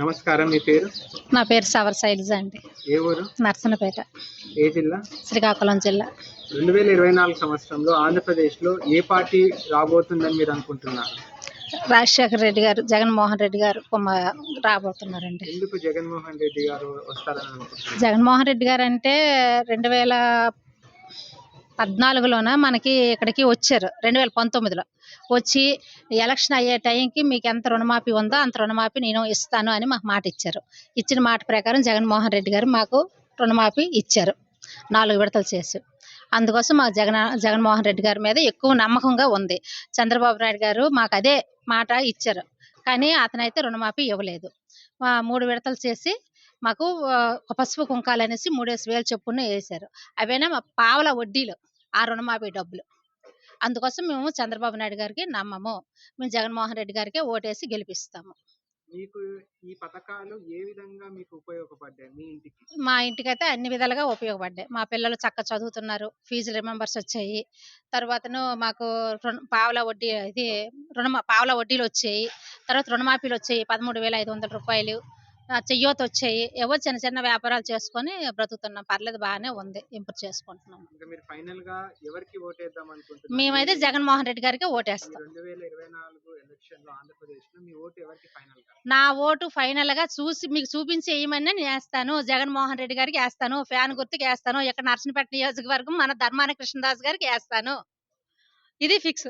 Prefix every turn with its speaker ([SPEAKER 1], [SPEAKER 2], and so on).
[SPEAKER 1] నమస్కారం. మీ పేరు?
[SPEAKER 2] నా పేరు సవర శైలజ అండి.
[SPEAKER 1] ఏ ఊరు?
[SPEAKER 2] నర్సన్నపేట,
[SPEAKER 1] ఏ జిల్లా?
[SPEAKER 2] శ్రీకాకుళం జిల్లా.
[SPEAKER 1] 2024 సంవత్సరంలో ఆంధ్రప్రదేశ్‌లో ఏ పార్టీ రాబోతుందని మీరు అనుకుంటున్నారు?
[SPEAKER 2] రాజశేఖర రెడ్డి గారు, జగన్మోహన్ రెడ్డి గారు రాబోతున్నారండి.
[SPEAKER 1] ఎందుకు జగన్మోహన్ రెడ్డి గారు వస్తారని అనుకుంటున్నారు?
[SPEAKER 2] జగన్మోహన్ రెడ్డి గారు అంటే 2014లోన మనకి ఇక్కడికి వచ్చారు. 2019లో వచ్చి ఎలక్షన్ అయ్యే టైంకి మీకు ఎంత రుణమాఫీ ఉందో అంత రుణమాఫీ నేను ఇస్తాను అని మాకు మాట ఇచ్చారు. ఇచ్చిన మాట ప్రకారం జగన్మోహన్ రెడ్డి గారు మాకు రుణమాఫీ ఇచ్చారు 4 విడతలు చేసి. అందుకోసం మాకు జగన్మోహన్ రెడ్డి గారి మీద ఎక్కువ నమ్మకంగా ఉంది. చంద్రబాబు నాయుడు గారు మాకు అదే మాట ఇచ్చారు, కానీ అతనైతే రుణమాఫీ ఇవ్వలేదు. 3 విడతలు చేసి మాకు పసుపు కుంకాలు అనేసి 3,000 చొప్పున వేశారు. అవైనా మా పావల వడ్డీలు ఆ రుణమాఫీ డబ్బులు. అందుకోసం మేము చంద్రబాబు నాయుడు గారికి నమ్మము. మేము జగన్మోహన్ రెడ్డి గారికి ఓటేసి గెలిపిస్తాము.
[SPEAKER 1] మీకు ఈ పథకాలు ఏ విధంగా మీకు ఉపయోగపడ్డాయి మీ ఇంటికి?
[SPEAKER 2] మా ఇంటికైతే అన్ని విధాలుగా ఉపయోగపడ్డాయి. మా పిల్లలు చక్కగా చదువుతున్నారు. ఫీజు రిమెంబర్స్ వచ్చాయి. తర్వాతను మాకు పావలా వడ్డీలు వచ్చాయి. తర్వాత రుణమాఫీలు వచ్చాయి. 13,500 రూపాయలు. చెయ్యోత వచ్చాయి. ఏవో చిన్న చిన్న వ్యాపారాలు చేసుకొని బ్రతుకుతున్నాం. పర్లేదు, బాగానే ఉంది. ఇంప్రూవ్ చేసుకుంటున్నాం.
[SPEAKER 1] ఇంకా మీరు ఫైనల్‌గా ఎవరికి ఓటేద్దాం అనుకుంటున్నారు?
[SPEAKER 2] మేమైతే జగన్మోహన్ రెడ్డి గారికి ఓటేస్తాం.
[SPEAKER 1] 2024 ఎలక్షన్‌లో ఆంధ్రప్రదేశ్‌లో మీ ఓటు ఎవరికి ఫైనల్‌గా?
[SPEAKER 2] నా ఓటు ఫైనల్‌గా మీకు చూపించి వేయమని నేను వేస్తాను. జగన్మోహన్ రెడ్డి గారికి వేస్తాను. ఫ్యాన్ గుర్తుకి వేస్తాను. ఇక్కడ నర్సన్నపేట నియోజకవర్గం మన ధర్మాన కృష్ణదాస్ గారికి వేస్తాను. ఇది ఫిక్స్.